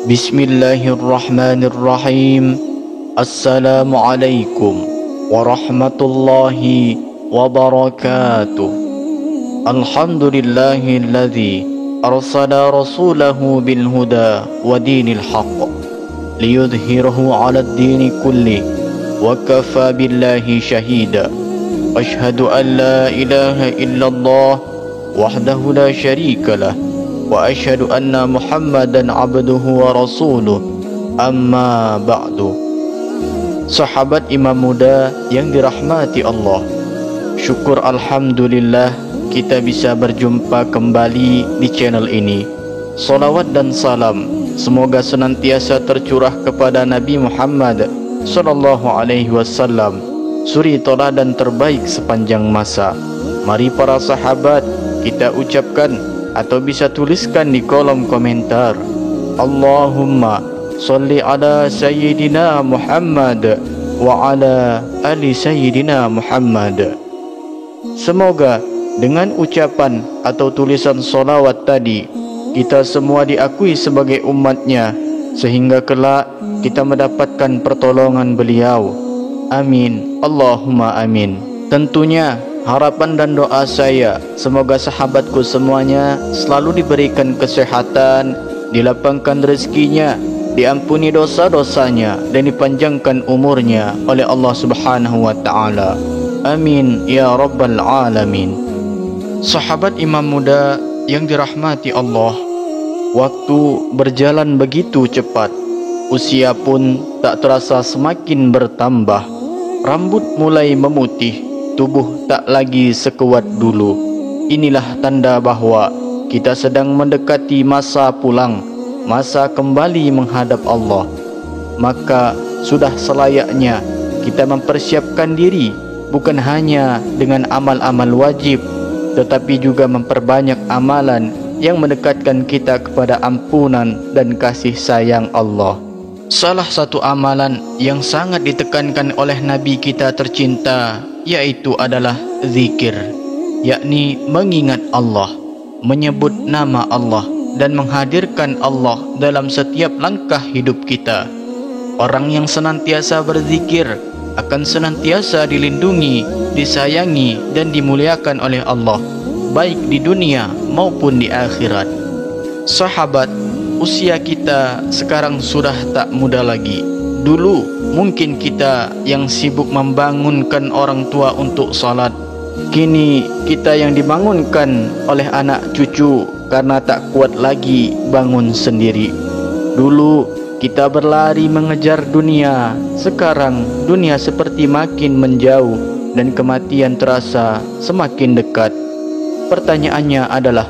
Bismillahirrahmanirrahim. Assalamualaikum warahmatullahi wabarakatuh. Alhamdulillahilladzi arsala rasulahu bil huda wa dinil haqq liyudhhirahu 'alad dini kulli wa kafa billahi shahida. Ashhadu an la ilaha illallah wahdahu la syarika lah wa asyhadu anna Muhammadan abduhu wa rasuluh. Amma ba'du. Sahabat Imam Muda yang dirahmati Allah, syukur alhamdulillah kita bisa berjumpa kembali di channel ini. Salawat dan salam semoga senantiasa tercurah kepada Nabi Muhammad sallallahu alaihi wasallam, suri teladan terbaik sepanjang masa. Mari para sahabat kita ucapkan atau bisa tuliskan di kolom komentar, Allahumma salli ala Sayyidina Muhammad wa ala ali Sayyidina Muhammad. Semoga dengan ucapan atau tulisan solawat tadi kita semua diakui sebagai umatnya, sehingga kelak kita mendapatkan pertolongan beliau. Amin, Allahumma amin. Tentunya harapan dan doa saya semoga sahabatku semuanya selalu diberikan kesehatan, dilapangkan rezekinya, diampuni dosa-dosanya, dan dipanjangkan umurnya oleh Allah Subhanahu wa taala. Amin ya rabbal alamin. Sahabat Imam Muda yang dirahmati Allah, waktu berjalan begitu cepat, usia pun tak terasa semakin bertambah. Rambut mulai memutih, tubuh tak lagi sekuat dulu. Inilah tanda bahwa kita sedang mendekati masa pulang, masa kembali menghadap Allah. Maka sudah selayaknya kita mempersiapkan diri, bukan hanya dengan amal-amal wajib, tetapi juga memperbanyak amalan yang mendekatkan kita kepada ampunan dan kasih sayang Allah. Salah satu amalan yang sangat ditekankan oleh Nabi kita tercinta yaitu adalah zikir, yakni mengingat Allah, menyebut nama Allah dan menghadirkan Allah dalam setiap langkah hidup kita. Orang yang senantiasa berzikir akan senantiasa dilindungi, disayangi dan dimuliakan oleh Allah, baik di dunia maupun di akhirat. Sahabat, usia kita sekarang sudah tak muda lagi. Dulu mungkin kita yang sibuk membangunkan orang tua untuk salat. Kini kita yang dibangunkan oleh anak cucu karena tak kuat lagi bangun sendiri. Dulu kita berlari mengejar dunia, sekarang dunia seperti makin menjauh dan kematian terasa semakin dekat. Pertanyaannya adalah,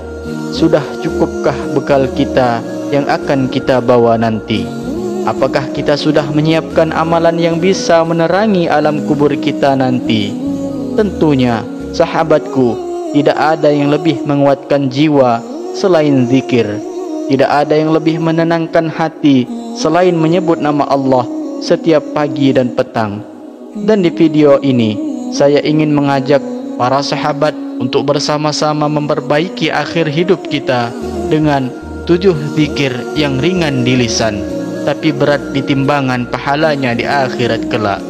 sudah cukupkah bekal kita yang akan kita bawa nanti? Apakah kita sudah menyiapkan amalan yang bisa menerangi alam kubur kita nanti? Tentunya, sahabatku, tidak ada yang lebih menguatkan jiwa selain zikir. Tidak ada yang lebih menenangkan hati selain menyebut nama Allah setiap pagi dan petang. Dan di video ini, saya ingin mengajak para sahabat untuk bersama-sama memperbaiki akhir hidup kita dengan 7 zikir yang ringan di lisan, tapi berat di timbangan pahalanya di akhirat kelak.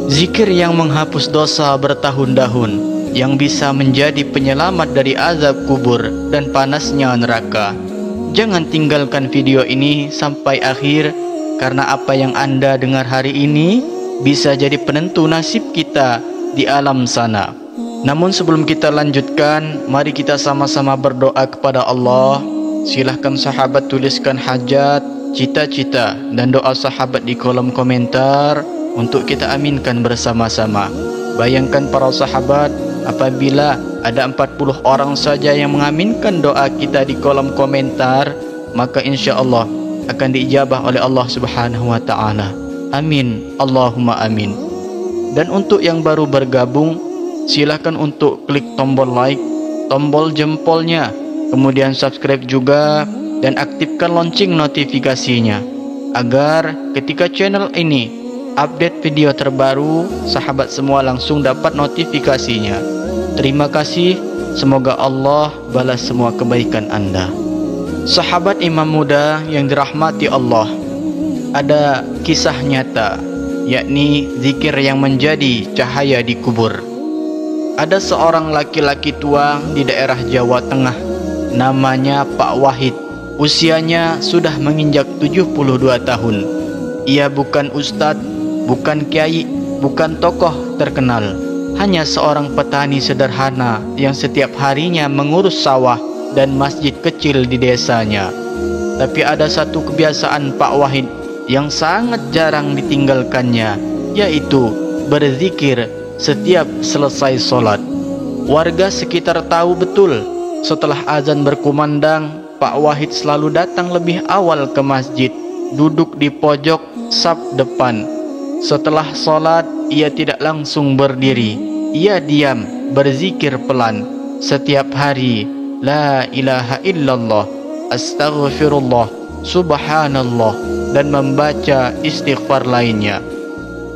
Zikir yang menghapus dosa bertahun-tahun, yang bisa menjadi penyelamat dari azab kubur dan panasnya neraka. Jangan tinggalkan video ini sampai akhir, karena apa yang Anda dengar hari ini bisa jadi penentu nasib kita di alam sana. Namun sebelum kita lanjutkan, mari kita sama-sama berdoa kepada Allah. Silahkan sahabat tuliskan hajat, cita-cita dan doa sahabat di kolom komentar untuk kita aminkan bersama-sama. Bayangkan para sahabat, apabila ada 40 orang saja yang mengaminkan doa kita di kolom komentar, maka insya Allah akan diijabah oleh Allah Subhanahu wa taala. Amin, Allahumma amin. Dan untuk yang baru bergabung, silakan untuk klik tombol like, tombol jempolnya, kemudian subscribe juga dan aktifkan lonceng notifikasinya, agar ketika channel ini update video terbaru, sahabat semua langsung dapat notifikasinya. Terima kasih, semoga Allah balas semua kebaikan Anda. Sahabat imam muda yang dirahmati Allah, ada kisah nyata, yakni zikir yang menjadi cahaya di kubur. Ada seorang laki-laki tua di daerah Jawa Tengah, namanya Pak Wahid. Usianya sudah menginjak 72 tahun. Ia bukan ustadz, bukan kiai, bukan tokoh terkenal, hanya seorang petani sederhana yang setiap harinya mengurus sawah dan masjid kecil di desanya. Tapi ada satu kebiasaan Pak Wahid yang sangat jarang ditinggalkannya, yaitu berzikir setiap selesai sholat. Warga sekitar tahu betul, setelah azan berkumandang, Pak Wahid selalu datang lebih awal ke masjid, duduk di pojok saf depan. Setelah sholat, ia tidak langsung berdiri, ia diam, berzikir pelan setiap hari, la ilaha illallah, astaghfirullah, subhanallah, dan membaca istighfar lainnya.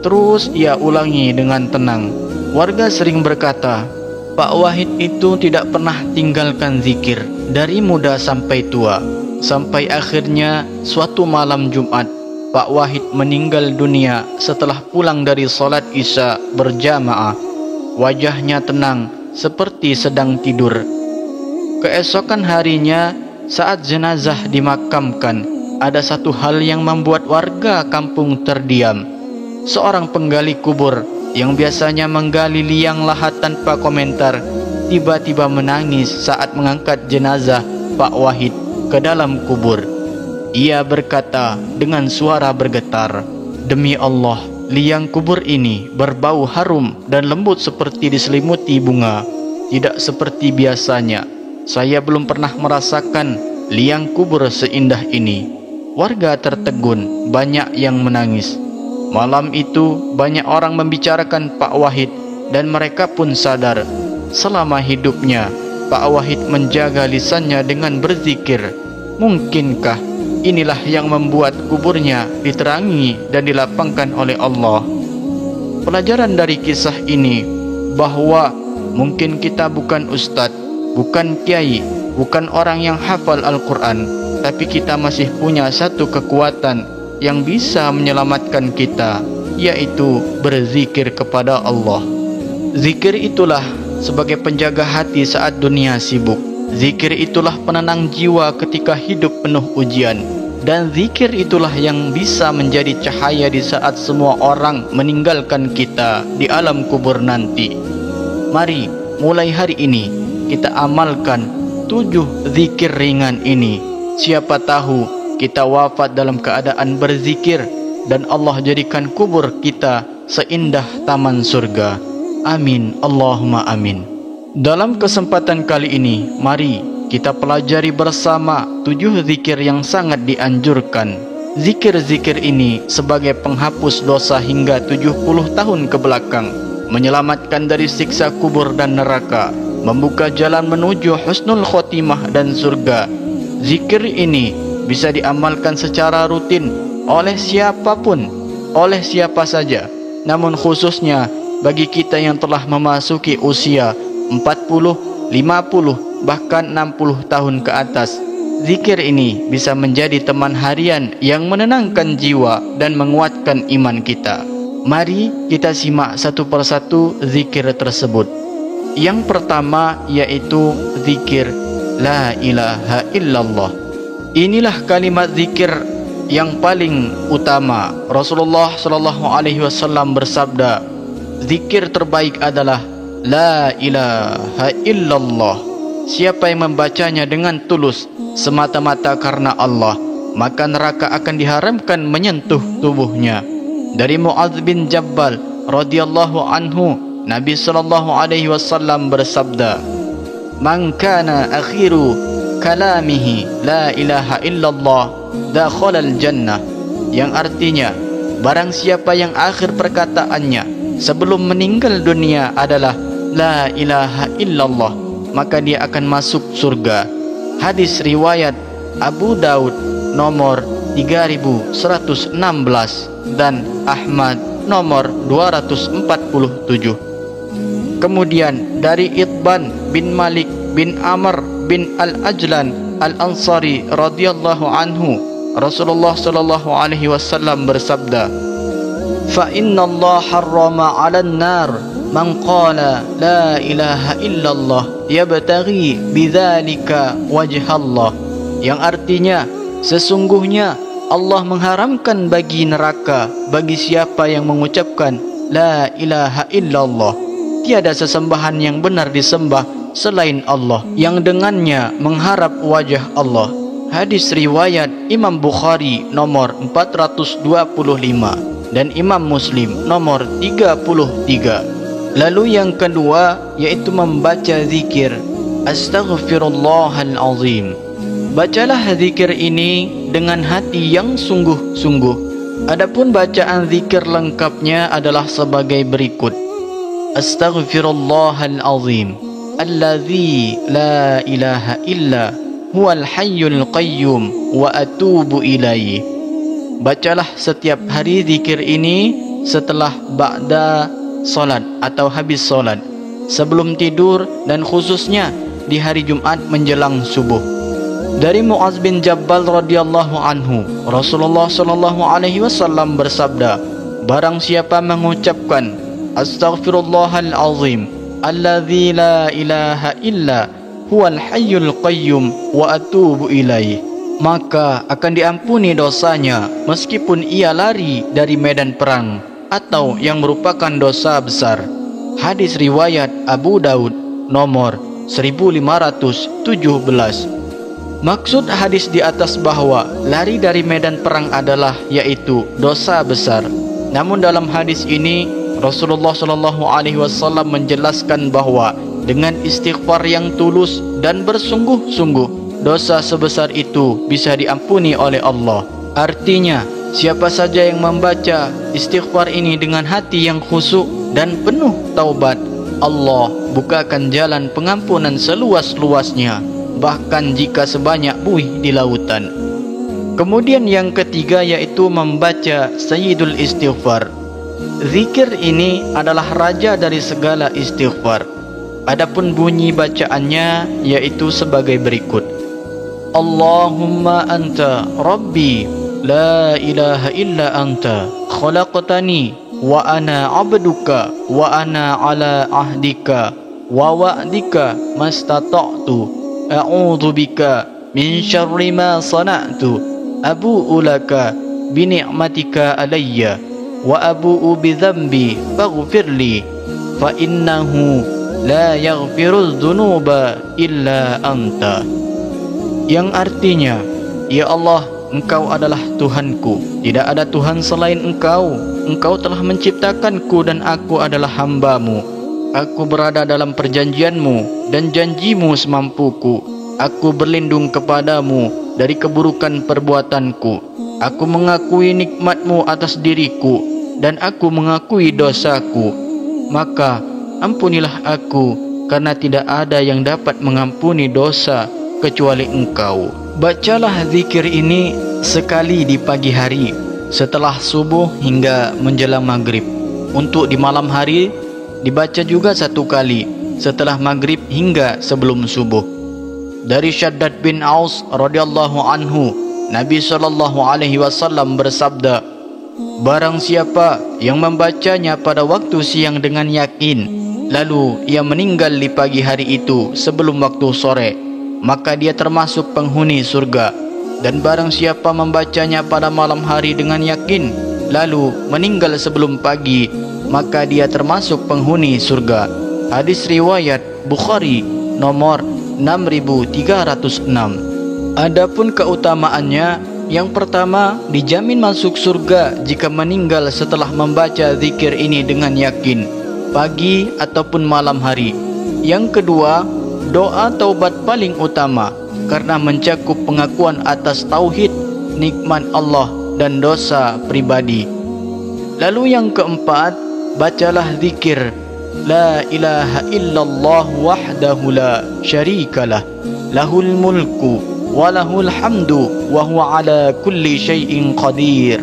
Terus ia ulangi dengan tenang. Warga sering berkata, Pak Wahid itu tidak pernah tinggalkan zikir dari muda sampai tua. Sampai akhirnya suatu malam Jumat, Pak Wahid meninggal dunia setelah pulang dari sholat isya berjamaah. Wajahnya tenang seperti sedang tidur. Keesokan harinya, saat jenazah dimakamkan, ada satu hal yang membuat warga kampung terdiam. Seorang penggali kubur yang biasanya menggali liang lahat tanpa komentar, tiba-tiba menangis saat mengangkat jenazah Pak Wahid ke dalam kubur. Ia berkata dengan suara bergetar, "Demi Allah, liang kubur ini berbau harum dan lembut seperti diselimuti bunga. Tidak seperti biasanya. Saya belum pernah merasakan liang kubur seindah ini." Warga tertegun, banyak yang menangis. Malam itu banyak orang membicarakan Pak Wahid, dan mereka pun sadar selama hidupnya Pak Wahid menjaga lisannya dengan berzikir. Mungkinkah inilah yang membuat kuburnya diterangi dan dilapangkan oleh Allah? Pelajaran dari kisah ini bahwa mungkin kita bukan ustadz, bukan kiai, bukan orang yang hafal Al-Quran, tapi kita masih punya satu kekuatan yang bisa menyelamatkan kita, yaitu berzikir kepada Allah. Zikir itulah sebagai penjaga hati saat dunia sibuk. Zikir itulah penenang jiwa ketika hidup penuh ujian. Dan zikir itulah yang bisa menjadi cahaya di saat semua orang meninggalkan kita di alam kubur nanti. Mari mulai hari ini kita amalkan 7 zikir ringan ini. Siapa tahu kita wafat dalam keadaan berzikir dan Allah jadikan kubur kita seindah taman surga. Amin, Allahumma amin. Dalam kesempatan kali ini, mari kita pelajari bersama 7 zikir yang sangat dianjurkan. Zikir-zikir ini sebagai penghapus dosa hingga 70 tahun ke belakang, menyelamatkan dari siksa kubur dan neraka, membuka jalan menuju husnul khotimah dan surga. Zikir ini bisa diamalkan secara rutin oleh siapapun, oleh siapa saja. Namun khususnya bagi kita yang telah memasuki usia 40, 50, bahkan 60 tahun ke atas, zikir ini bisa menjadi teman harian yang menenangkan jiwa dan menguatkan iman kita. Mari kita simak satu persatu zikir tersebut. Yang pertama yaitu zikir la ilaha illallah. Inilah kalimat zikir yang paling utama. Rasulullah SAW bersabda, zikir terbaik adalah la ilaha illallah. Siapa yang membacanya dengan tulus semata-mata karena Allah, maka neraka akan diharamkan menyentuh tubuhnya. Dari Mu'adz bin Jabal radhiyallahu anhu, Nabi SAW bersabda, "Man kana akhiru kalamihi la ilaha illallah dakhalal jannah." Yang artinya, barang siapa yang akhir perkataannya sebelum meninggal dunia adalah la ilaha illallah, maka dia akan masuk surga. Hadis riwayat Abu Daud nomor 3116 dan Ahmad nomor 247. Kemudian dari Itban bin Malik bin Amr bin Al-Ajlan Al-Ansari radhiyallahu anhu, Rasulullah sallallahu alaihi wasallam bersabda, "Fa inna Allah harrama 'alan nar man qala la ilaha illallah yabtaghi bidzalika wajhallah." Yang artinya, sesungguhnya Allah mengharamkan bagi neraka bagi siapa yang mengucapkan la ilaha illallah, tiada sesembahan yang benar disembah selain Allah, yang dengannya mengharap wajah Allah. Hadis riwayat Imam Bukhari nomor 425 dan Imam Muslim nomor 33. Lalu yang kedua yaitu membaca zikir Astaghfirullahalazim. Bacalah zikir ini dengan hati yang sungguh-sungguh. Adapun bacaan zikir lengkapnya adalah sebagai berikut: Astaghfirullahalazim allazi la ilaha illa huwal hayyul qayyum wa atubu ilaih. Bacalah setiap hari zikir ini setelah ba'da solat atau habis solat, sebelum tidur, dan khususnya di hari Jumat menjelang subuh. Dari Mu'adz bin Jabal radhiyallahu anhu, Rasulullah sallallahu alaihi wasallam bersabda, barang siapa mengucapkan Astaghfirullahalazim allazi la ilaha illa huwal hayyul qayyum wa atubu ilaih, maka akan diampuni dosanya meskipun ia lari dari medan perang atau yang merupakan dosa besar. Hadis riwayat Abu Daud nomor 1517. Maksud hadis di atas bahwa lari dari medan perang adalah yaitu dosa besar. Namun dalam hadis ini Rasulullah sallallahu alaihi wasallam menjelaskan bahwa dengan istighfar yang tulus dan bersungguh-sungguh, dosa sebesar itu bisa diampuni oleh Allah. Artinya, siapa saja yang membaca istighfar ini dengan hati yang khusyuk dan penuh taubat, Allah bukakan jalan pengampunan seluas-luasnya, bahkan jika sebanyak buih di lautan. Kemudian yang ketiga yaitu membaca Sayyidul Istighfar. Zikir ini adalah raja dari segala istighfar. Adapun bunyi bacaannya yaitu sebagai berikut: Allahumma anta Rabbi la ilaha illa anta khalaqtani wa ana abduka wa ana ala ahdika wa wa'dika mastata'tu a'udzu bika min syarri ma sana'tu abu'u laka bi ni'matika alayya wa abu'u bi dhanbi faghfirli fa innahu la yaghfirudz dzunuba illa anta. Yang artinya, ya Allah, Engkau adalah Tuhanku, tidak ada Tuhan selain Engkau. Engkau telah menciptakanku dan aku adalah hamba-Mu. Aku berada dalam perjanjian-Mu dan janji-Mu semampuku. Aku berlindung kepadamu dari keburukan perbuatanku. Aku mengakui nikmat-Mu atas diriku dan aku mengakui dosaku. Maka ampunilah aku, karena tidak ada yang dapat mengampuni dosa kecuali Engkau. Bacalah zikir ini sekali di pagi hari setelah subuh hingga menjelang maghrib. Untuk di malam hari dibaca juga satu kali setelah maghrib hingga sebelum subuh. Dari Syaddad bin Aus radhiyallahu anhu, Nabi sallallahu alaihi wasallam bersabda, barang siapa yang membacanya pada waktu siang dengan yakin, lalu ia meninggal di pagi hari itu sebelum waktu sore, maka dia termasuk penghuni surga. Dan barang siapa membacanya pada malam hari dengan yakin, lalu meninggal sebelum pagi, maka dia termasuk penghuni surga. Hadis riwayat Bukhari nomor 6306. Adapun keutamaannya, yang pertama, dijamin masuk surga jika meninggal setelah membaca zikir ini dengan yakin, pagi ataupun malam hari. Yang kedua, doa taubat paling utama karena mencakup pengakuan atas tauhid, nikmat Allah dan dosa pribadi. Lalu yang keempat, bacalah zikir la ilaha illallah wahdahu la syarikalah lahul mulku walahul hamdu wa huwa ala kulli syai'in qadir,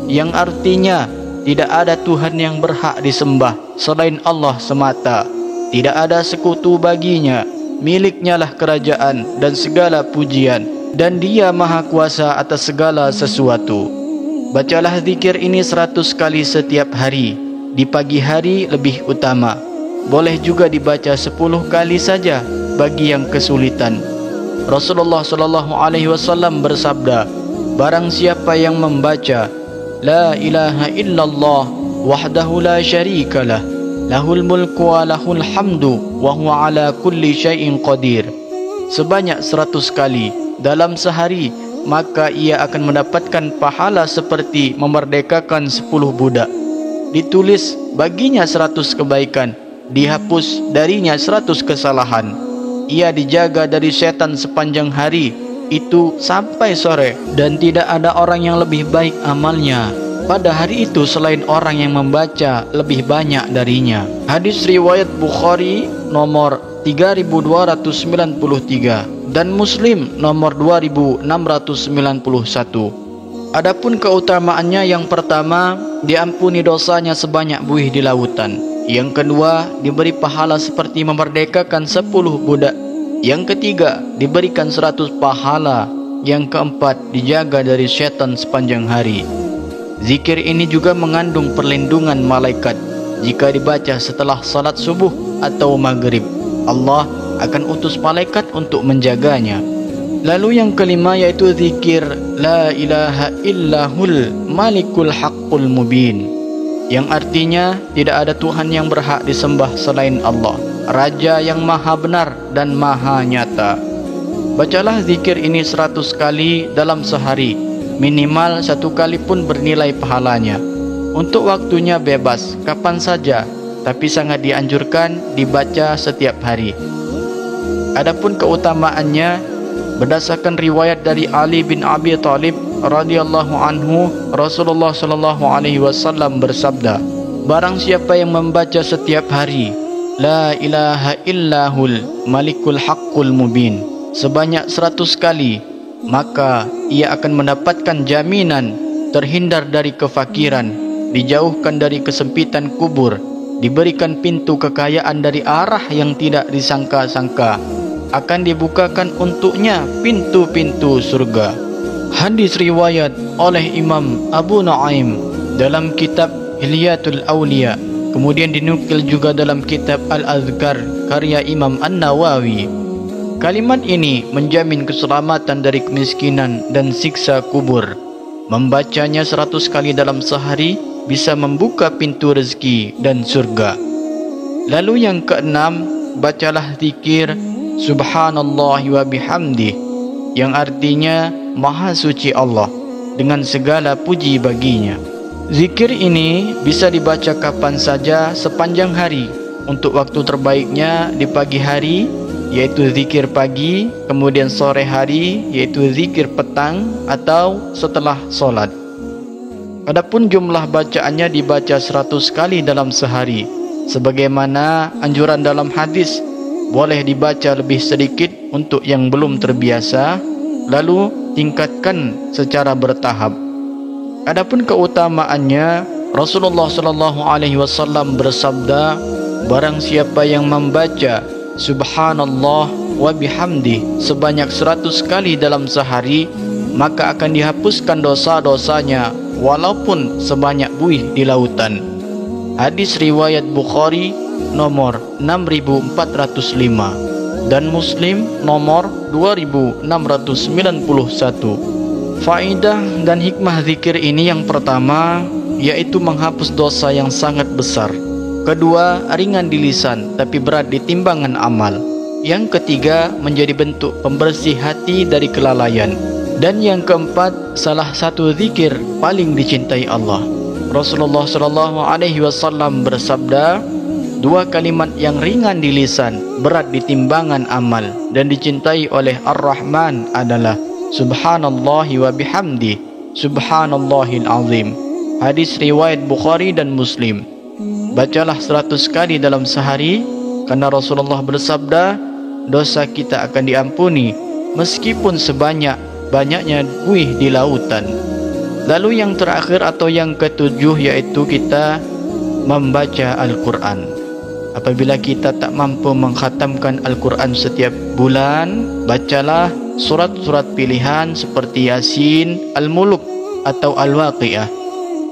yang artinya tidak ada Tuhan yang berhak disembah selain Allah semata, tidak ada sekutu baginya, miliknya lah kerajaan dan segala pujian, dan Dia maha kuasa atas segala sesuatu. Bacalah zikir ini 100 kali setiap hari. Di pagi hari lebih utama. Boleh juga dibaca 10 kali saja bagi yang kesulitan. Rasulullah SAW bersabda, barang siapa yang membaca La ilaha illallah wahdahu la syarikalah, lahul mulku wa lahul hamdu wa huwa ala kulli syai'in qadir, sebanyak 100 kali dalam sehari, maka ia akan mendapatkan pahala seperti memerdekakan 10 budak. Ditulis baginya 100 kebaikan, dihapus darinya 100 kesalahan. Ia dijaga dari setan sepanjang hari itu sampai sore, dan tidak ada orang yang lebih baik amalnya pada hari itu selain orang yang membaca lebih banyak darinya. Hadis riwayat Bukhari nomor 3293 dan Muslim nomor 2691. Adapun keutamaannya, yang pertama, diampuni dosanya sebanyak buih di lautan. Yang kedua, diberi pahala seperti memerdekakan 10 budak. Yang ketiga, diberikan 100 pahala. Yang keempat, dijaga dari syaitan sepanjang hari. Zikir ini juga mengandung perlindungan malaikat. Jika dibaca setelah salat subuh atau maghrib, Allah akan utus malaikat untuk menjaganya. Lalu yang kelima yaitu zikir La ilaha illahul malikul haqqul mubin, yang artinya tidak ada Tuhan yang berhak disembah selain Allah, Raja yang maha benar dan maha nyata. Bacalah zikir ini 100 kali dalam sehari, minimal 1 kali pun bernilai pahalanya. Untuk waktunya bebas, kapan saja, tapi sangat dianjurkan dibaca setiap hari. Adapun keutamaannya, berdasarkan riwayat dari Ali bin Abi Thalib radhiyallahu anhu, Rasulullah sallallahu alaihi wasallam bersabda, barang siapa yang membaca setiap hari La ilaha illahul malikul haqqul mubin sebanyak 100 kali, maka ia akan mendapatkan jaminan terhindar dari kefakiran, dijauhkan dari kesempitan kubur, diberikan pintu kekayaan dari arah yang tidak disangka-sangka, akan dibukakan untuknya pintu-pintu surga. Hadis riwayat oleh Imam Abu Nuaim dalam kitab Hilyatul Awliya, kemudian dinukil juga dalam kitab Al-Azkar karya Imam An-Nawawi. Kalimat ini menjamin keselamatan dari kemiskinan dan siksa kubur. Membacanya 100 kali dalam sehari bisa membuka pintu rezeki dan surga. Lalu yang keenam, bacalah zikir Subhanallah wa bihamdih, yang artinya Maha Suci Allah dengan segala puji baginya. Zikir ini bisa dibaca kapan saja sepanjang hari. Untuk waktu terbaiknya di pagi hari, yaitu zikir pagi, kemudian sore hari, yaitu zikir petang atau setelah solat. Adapun jumlah bacaannya dibaca 100 kali dalam sehari, sebagaimana anjuran dalam hadis. Boleh dibaca lebih sedikit untuk yang belum terbiasa, lalu tingkatkan secara bertahap. Adapun keutamaannya, Rasulullah sallallahu alaihi wasallam bersabda, barang siapa yang membaca Subhanallah wa bihamdih sebanyak 100 kali dalam sehari, maka akan dihapuskan dosa-dosanya walaupun sebanyak buih di lautan. Hadis riwayat Bukhari nomor 6405 dan Muslim nomor 2691. Faedah dan hikmah zikir ini, yang pertama yaitu menghapus dosa yang sangat besar. Kedua, ringan di lisan tapi berat di timbangan amal. Yang ketiga, menjadi bentuk pembersih hati dari kelalaian. Dan yang keempat, salah satu zikir paling dicintai Allah. Rasulullah sallallahu alaihi wasallam bersabda, 2 kalimat yang ringan di lisan, berat di timbangan amal dan dicintai oleh Ar-Rahman adalah Subhanallahi wa bihamdi, Subhanallahil azim. Hadis riwayat Bukhari dan Muslim. Bacalah 100 kali dalam sehari, karena Rasulullah bersabda, dosa kita akan diampuni meskipun sebanyak-banyaknya buih di lautan. Lalu yang terakhir atau yang ketujuh yaitu kita membaca Al-Quran. Apabila kita tak mampu mengkhatamkan Al-Quran setiap bulan, bacalah surat-surat pilihan seperti Yasin, Al-Muluk atau Al-Waqiah.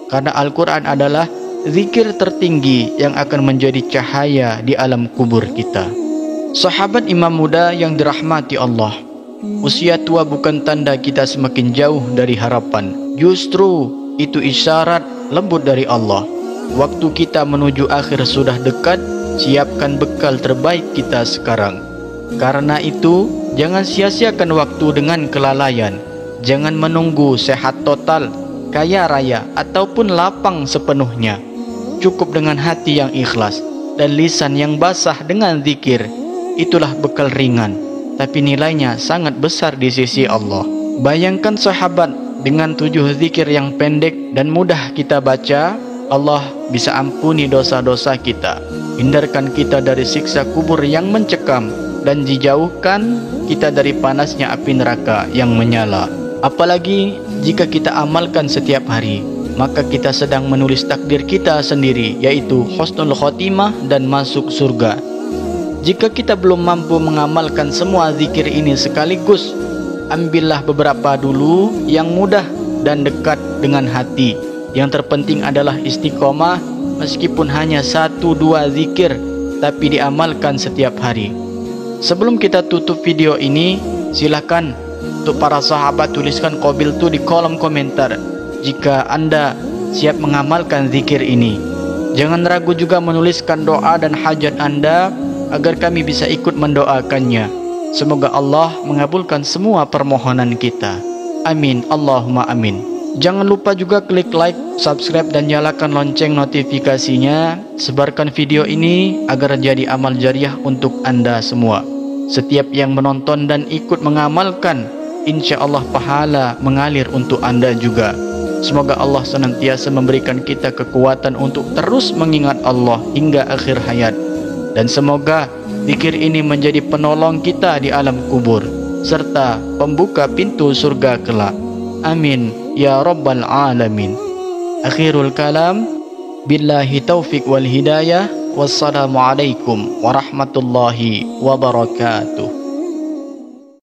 Karena Al-Quran adalah zikir tertinggi yang akan menjadi cahaya di alam kubur kita. Sahabat imam muda yang dirahmati Allah, usia tua bukan tanda kita semakin jauh dari harapan. Justru itu isyarat lembut dari Allah. Waktu kita menuju akhir sudah dekat. Siapkan bekal terbaik kita sekarang. Karena itu, jangan sia-siakan waktu dengan kelalaian. Jangan menunggu sehat total, kaya raya, ataupun lapang sepenuhnya. Cukup dengan hati yang ikhlas dan lisan yang basah dengan zikir. Itulah bekal ringan, tapi nilainya sangat besar di sisi Allah. Bayangkan sahabat, dengan 7 zikir yang pendek dan mudah kita baca, Allah bisa ampuni dosa-dosa kita, hindarkan kita dari siksa kubur yang mencekam, dan dijauhkan kita dari panasnya api neraka yang menyala. Apalagi jika kita amalkan setiap hari, maka kita sedang menulis takdir kita sendiri, yaitu husnul khotimah dan masuk surga. Jika kita belum mampu mengamalkan semua zikir ini sekaligus, ambillah beberapa dulu yang mudah dan dekat dengan hati. Yang terpenting adalah istiqomah, meskipun hanya 1-2 zikir, tapi diamalkan setiap hari. Sebelum kita tutup video ini, silakan untuk para sahabat tuliskan qabiltu di kolom komentar jika Anda siap mengamalkan zikir ini. Jangan ragu juga menuliskan doa dan hajat Anda agar kami bisa ikut mendoakannya. Semoga Allah mengabulkan semua permohonan kita. Amin, Allahumma amin. Jangan lupa juga klik like, subscribe, dan nyalakan lonceng notifikasinya. Sebarkan video ini agar jadi amal jariah untuk Anda semua. Setiap yang menonton dan ikut mengamalkan, insya Allah pahala mengalir untuk Anda juga. Semoga Allah senantiasa memberikan kita kekuatan untuk terus mengingat Allah hingga akhir hayat. Dan semoga zikir ini menjadi penolong kita di alam kubur, serta pembuka pintu surga kelak. Amin ya rabbal alamin. Akhirul kalam, billahi taufiq wal hidayah. Wassalamualaikum warahmatullahi wabarakatuh.